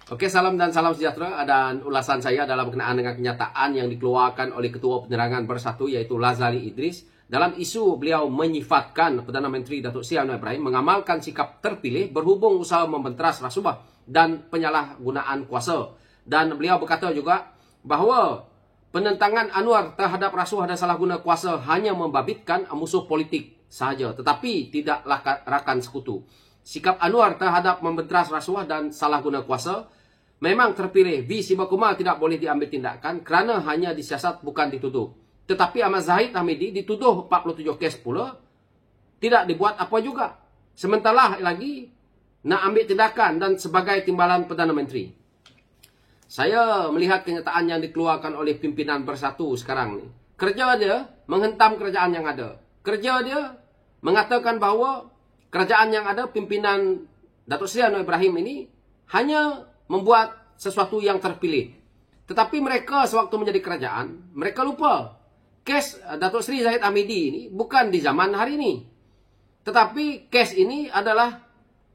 Oke, salam dan salam sejahtera. Dan ulasan saya adalah berkenaan dengan kenyataan yang dikeluarkan oleh Ketua Penerangan Bersatu, yaitu Lazali Idris. Dalam isu beliau menyifatkan Perdana Menteri Datuk Seri Anwar Ibrahim mengamalkan sikap terpilih berhubung usaha membenteras rasuah dan penyalahgunaan kuasa. Dan beliau berkata juga bahawa penentangan Anwar terhadap rasuah dan salah guna kuasa hanya membabitkan musuh politik sahaja, tetapi tidaklah rakan sekutu. Sikap Anwar terhadap membenteras rasuah dan salah guna kuasa memang terpilih. V. Sibakumar tidak boleh diambil tindakan kerana hanya disiasat bukan dituduh. Tetapi Ahmad Zahid Hamidi dituduh 47 kes pula, tidak dibuat apa juga. Sementara lagi nak ambil tindakan dan sebagai timbalan Perdana Menteri. Saya melihat kenyataan yang dikeluarkan oleh pimpinan Bersatu sekarang ni. Kerja dia menghentam kerajaan yang ada. Kerja dia mengatakan bahawa kerajaan yang ada, pimpinan Datuk Seri Anwar Ibrahim ini hanya membuat sesuatu yang terpilih. Tetapi mereka sewaktu menjadi kerajaan, mereka lupa kes Datuk Seri Zahid Hamidi ini bukan di zaman hari ini. Tetapi kes ini adalah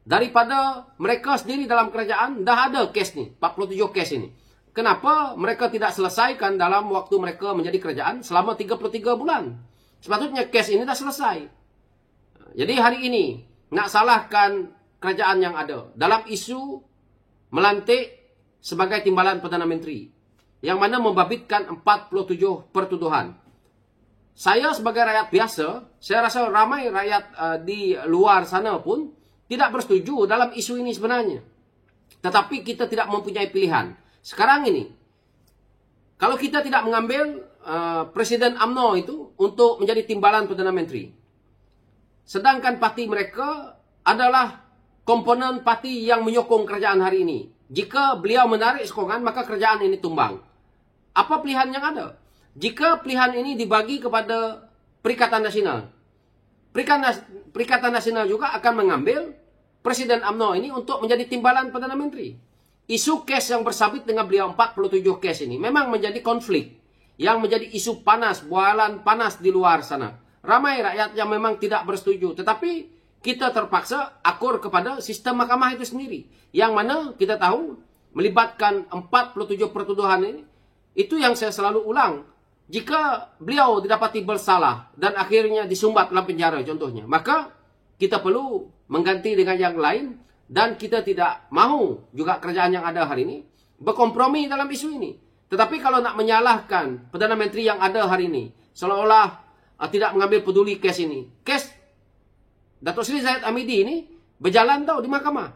daripada mereka sendiri dalam kerajaan dah ada kes ni, 47 kes ini. Kenapa mereka tidak selesaikan dalam waktu mereka menjadi kerajaan selama 33 bulan? Sepatutnya kes ini dah selesai. Jadi hari ini nak salahkan kerajaan yang ada dalam isu melantik sebagai timbalan Perdana Menteri yang mana membabitkan 47 pertuduhan. Saya sebagai rakyat biasa, saya rasa ramai rakyat di luar sana pun tidak bersetuju dalam isu ini sebenarnya. Tetapi kita tidak mempunyai pilihan. Sekarang ini, kalau kita tidak mengambil Presiden UMNO itu untuk menjadi timbalan Perdana Menteri, sedangkan parti mereka adalah komponen parti yang menyokong kerajaan hari ini. Jika beliau menarik sokongan, maka kerajaan ini tumbang. Apa pilihan yang ada? Jika pilihan ini dibagi kepada Perikatan Nasional, Perikatan Nasional juga akan mengambil Presiden UMNO ini untuk menjadi timbalan Perdana Menteri. Isu kes yang bersabit dengan beliau 47 kes ini memang menjadi konflik yang menjadi isu panas, bualan panas di luar sana. Ramai rakyat yang memang tidak bersetuju, tetapi kita terpaksa akur kepada sistem mahkamah itu sendiri. Yang mana kita tahu melibatkan 47 pertuduhan ini. Itu yang saya selalu ulang. Jika beliau didapati bersalah dan akhirnya disumbat dalam penjara contohnya, maka kita perlu mengganti dengan yang lain. Dan kita tidak mahu juga kerajaan yang ada hari ini berkompromi dalam isu ini. Tetapi kalau nak menyalahkan Perdana Menteri yang ada hari ini, seolah-olah tidak mengambil peduli kes ini. Kes Datuk Seri Zahid Hamidi ini berjalan tahu di mahkamah.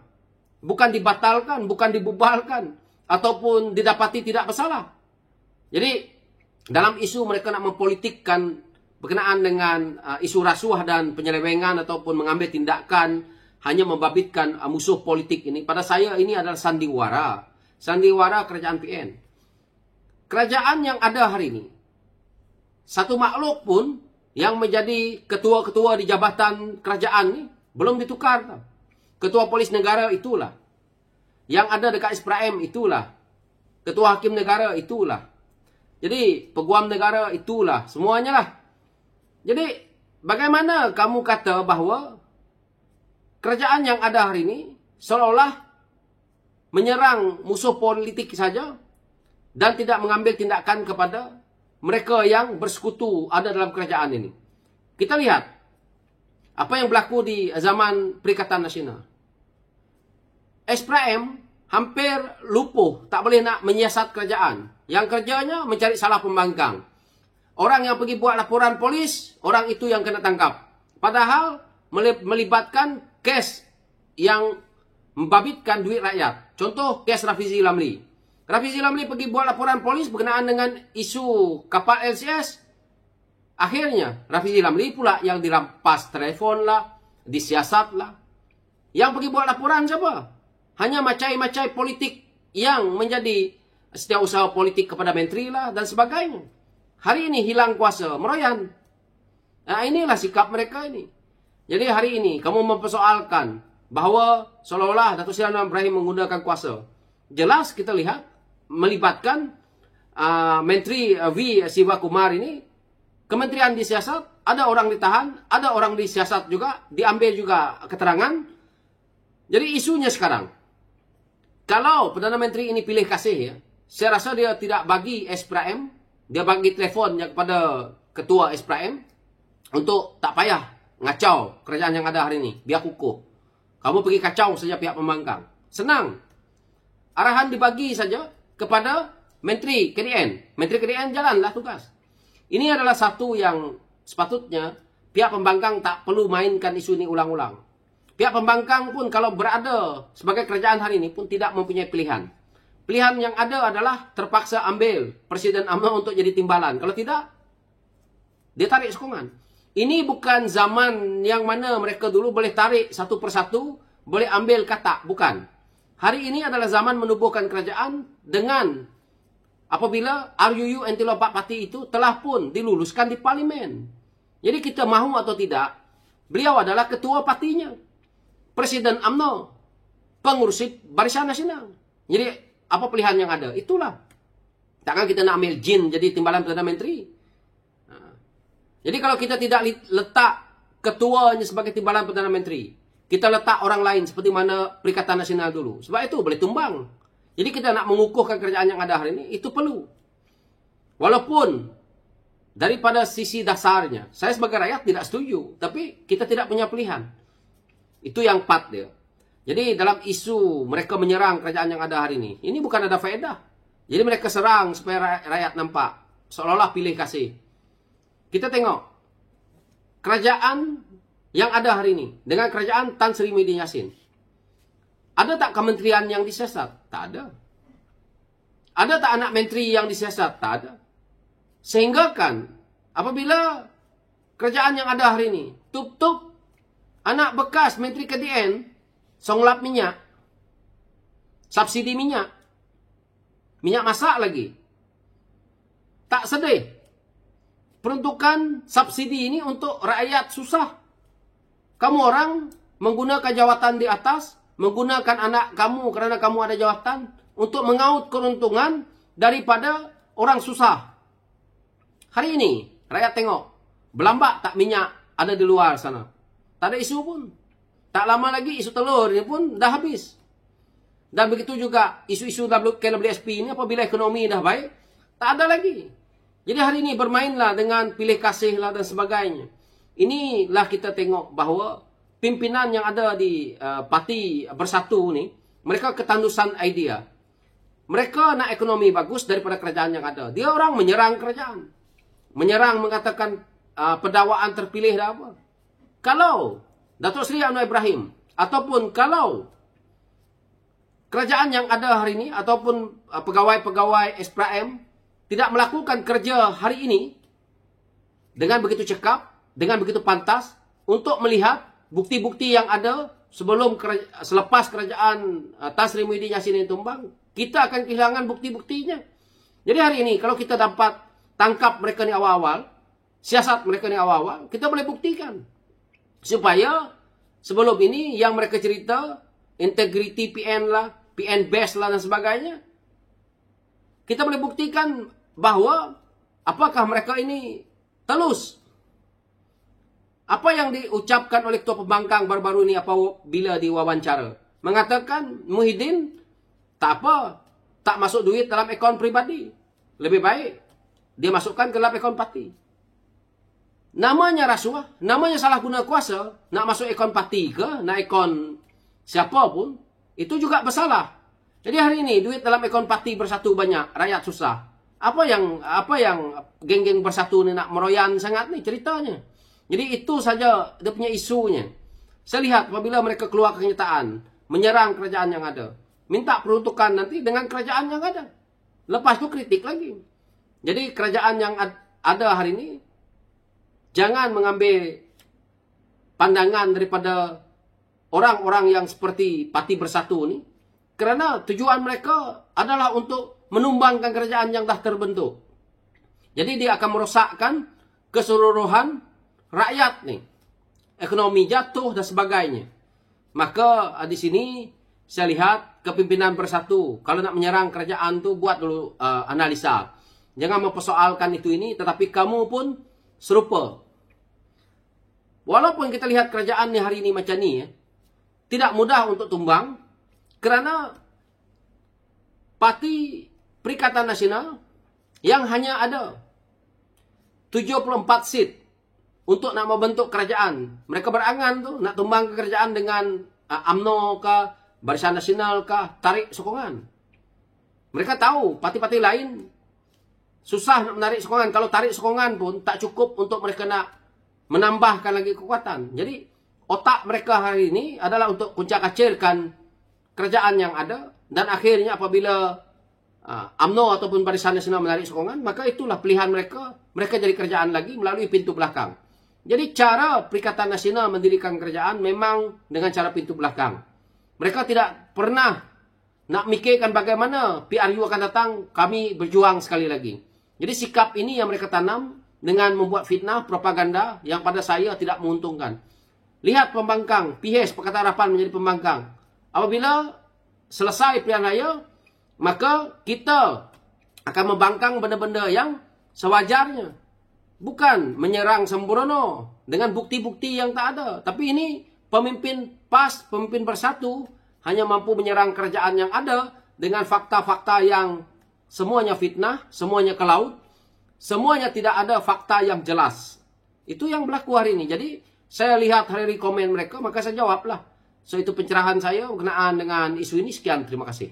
Bukan dibatalkan, bukan dibubarkan, ataupun didapati tidak bersalah. Jadi, dalam isu mereka nak mempolitikkan berkenaan dengan isu rasuah dan penyelewengan ataupun mengambil tindakan hanya membabitkan musuh politik ini. Pada saya ini adalah sandiwara. Sandiwara kerajaan PN. Kerajaan yang ada hari ini, satu makhluk pun yang menjadi ketua-ketua di jabatan kerajaan ni belum ditukar. Ketua Polis Negara itulah. Yang ada dekat SPRM itulah. Ketua Hakim Negara itulah. Jadi Peguam Negara itulah. Semuanya lah. Jadi bagaimana kamu kata bahawa kerajaan yang ada hari ini seolah-olah menyerang musuh politik saja dan tidak mengambil tindakan kepada mereka yang bersekutu ada dalam kerajaan ini. Kita lihat apa yang berlaku di zaman Perikatan Nasional. SPRM hampir lumpuh, tak boleh nak menyiasat kerajaan. Yang kerjanya mencari salah pembangkang. Orang yang pergi buat laporan polis, orang itu yang kena tangkap. Padahal melibatkan kes yang membabitkan duit rakyat. Contoh kes Rafizi Lamli. Rafizi Lamli pergi buat laporan polis berkenaan dengan isu kapal LCS. Akhirnya Rafizi Lamli pula yang dirampas telefon lah, disiasat lah. Yang pergi buat laporan siapa? Hanya macai-macai politik yang menjadi setiausaha politik kepada menteri lah dan sebagainya. Hari ini hilang kuasa, meroyan. Nah, inilah sikap mereka ini. Jadi hari ini kamu mempersoalkan bahawa seolah-olah Datuk Seri Anwar Ibrahim menggunakan kuasa. Jelas kita lihat melibatkan Menteri V. Sibakumar ini, kementerian disiasat, ada orang ditahan, ada orang disiasat juga, diambil juga keterangan. Jadi isunya sekarang, Kalau Perdana Menteri ini pilih kasih ya, saya rasa dia tidak bagi SPRM, dia bagi telefonnya kepada ketua SPRM untuk tak payah ngacau kerajaan yang ada hari ini, biar kukuh. Kamu pergi kacau saja pihak pembangkang. Senang. Arahan dibagi saja kepada Menteri KDN. Menteri KDN jalanlah tugas. Ini adalah satu yang sepatutnya pihak pembangkang tak perlu mainkan isu ini ulang-ulang. Pihak pembangkang pun kalau berada sebagai kerajaan hari ini pun tidak mempunyai pilihan. Pilihan yang ada adalah terpaksa ambil Presiden UMNO untuk jadi timbalan. Kalau tidak, dia tarik sokongan. Ini bukan zaman yang mana mereka dulu boleh tarik satu persatu, boleh ambil kata. Bukan. Hari ini adalah zaman menubuhkan kerajaan dengan apabila RUU Anti Lompat Parti itu telah pun diluluskan di parlimen. Jadi kita mahu atau tidak, beliau adalah ketua partinya. Presiden UMNO, pengurus Barisan Nasional. Jadi, apa pilihan yang ada? Itulah. Takkan kita nak ambil jin jadi timbalan Perdana Menteri. Jadi, kalau kita tidak letak ketuanya sebagai timbalan Perdana Menteri, kita letak orang lain seperti mana Perikatan Nasional dulu. Sebab itu boleh tumbang. Jadi, kita nak mengukuhkan kerajaan yang ada hari ini, itu perlu. Walaupun, daripada sisi dasarnya, saya sebagai rakyat tidak setuju. Tapi, kita tidak punya pilihan. Itu yang part dia. Jadi dalam isu mereka menyerang kerajaan yang ada hari ini, ini bukan ada faedah. Jadi mereka serang supaya rakyat nampak seolah-olah pilih kasih. Kita tengok kerajaan yang ada hari ini dengan kerajaan Tan Sri Muhyiddin Yassin. Ada tak kementerian yang disiasat? Tak ada. Ada tak anak menteri yang disiasat? Tak ada. Sehingga kan apabila kerajaan yang ada hari ini tup-tup anak bekas Menteri KDN, songlap minyak, subsidi minyak, minyak masak lagi. Tak sedih. Peruntukan subsidi ini untuk rakyat susah. Kamu orang menggunakan jawatan di atas, menggunakan anak kamu kerana kamu ada jawatan, untuk mengaut keuntungan daripada orang susah. Hari ini, rakyat tengok, berlambak tak minyak ada di luar sana. Tak ada isu pun. Tak lama lagi isu telur ini pun dah habis. Dan begitu juga isu-isu KWSP ini apabila ekonomi dah baik, tak ada lagi. Jadi hari ini bermainlah dengan pilih kasih lah dan sebagainya. Inilah kita tengok bahawa pimpinan yang ada di Parti Bersatu ni, mereka ketandusan idea. Mereka nak ekonomi bagus daripada kerajaan yang ada. Dia orang menyerang kerajaan. Menyerang mengatakan pendakwaan terpilih dah apa. Kalau Datuk Seri Anwar Ibrahim ataupun kalau kerajaan yang ada hari ini ataupun pegawai-pegawai SPRM tidak melakukan kerja hari ini dengan begitu cekap, dengan begitu pantas untuk melihat bukti-bukti yang ada selepas kerajaan Tan Sri Muhyiddin Yassin ini tumbang, kita akan kehilangan bukti-buktinya. Jadi hari ini kalau kita dapat tangkap mereka ni awal-awal, siasat mereka ni awal-awal, kita boleh buktikan. Supaya sebelum ini yang mereka cerita, integrity PN lah, PN best lah dan sebagainya, kita boleh buktikan bahawa apakah mereka ini telus. Apa yang diucapkan oleh Ketua Pembangkang baru-baru ini apabila diwawancara. Mengatakan Muhyiddin tak apa, tak masuk duit dalam akaun pribadi. Lebih baik dia masukkan ke dalam akaun parti. Namanya rasuah, namanya salah guna kuasa, nak masuk akaun parti ke, nak akaun siapa pun, itu juga bersalah. Jadi hari ini duit dalam akaun parti Bersatu banyak, rakyat susah. Apa yang geng-geng Bersatu ni nak meroyan sangat ni ceritanya. Jadi itu saja dia punya isunya. Saya lihat apabila mereka keluar kenyataan, menyerang kerajaan yang ada, minta peruntukan nanti dengan kerajaan yang ada. Lepas tu kritik lagi. Jadi kerajaan yang ada hari ini, jangan mengambil pandangan daripada orang-orang yang seperti Parti Bersatu ni. Kerana tujuan mereka adalah untuk menumbangkan kerajaan yang dah terbentuk. Jadi dia akan merosakkan keseluruhan rakyat ni. Ekonomi jatuh dan sebagainya. Maka di sini saya lihat kepimpinan Bersatu, kalau nak menyerang kerajaan tu buat dulu analisa. Jangan mempersoalkan itu ini, tetapi kamu pun serupa. Walaupun kita lihat kerajaan ni hari ini macam ni, tidak mudah untuk tumbang. Kerana Parti Perikatan Nasional yang hanya ada 74 seat untuk nak membentuk kerajaan. Mereka berangan tu nak tumbang ke kerajaan dengan UMNO kah, Barisan Nasional kah, tarik sokongan. Mereka tahu parti-parti lain susah nak menarik sokongan. Kalau tarik sokongan pun tak cukup untuk mereka nak menambahkan lagi kekuatan. Jadi otak mereka hari ini adalah untuk kuncak-kacirkan kerajaan yang ada. Dan akhirnya apabila UMNO ataupun Barisan Nasional menarik sokongan, maka itulah pilihan mereka. Mereka jadi kerajaan lagi melalui pintu belakang. Jadi cara Perikatan Nasional mendirikan kerajaan memang dengan cara pintu belakang. Mereka tidak pernah nak mikirkan bagaimana PRU akan datang, kami berjuang sekali lagi. Jadi sikap ini yang mereka tanam dengan membuat fitnah, propaganda yang pada saya tidak menguntungkan. Lihat pembangkang, PHS, Pakatan Harapan menjadi pembangkang. Apabila selesai pilihan raya, maka kita akan membangkang benda-benda yang sewajarnya. Bukan menyerang sembrono dengan bukti-bukti yang tak ada. Tapi ini pemimpin PAS, pemimpin Bersatu, hanya mampu menyerang kerajaan yang ada dengan fakta-fakta yang semuanya fitnah, semuanya ke laut, semuanya tidak ada fakta yang jelas. Itu yang berlaku hari ini. Jadi saya lihat hari komen mereka, maka saya jawablah. So itu pencerahan saya berkenaan dengan isu ini. Sekian, terima kasih.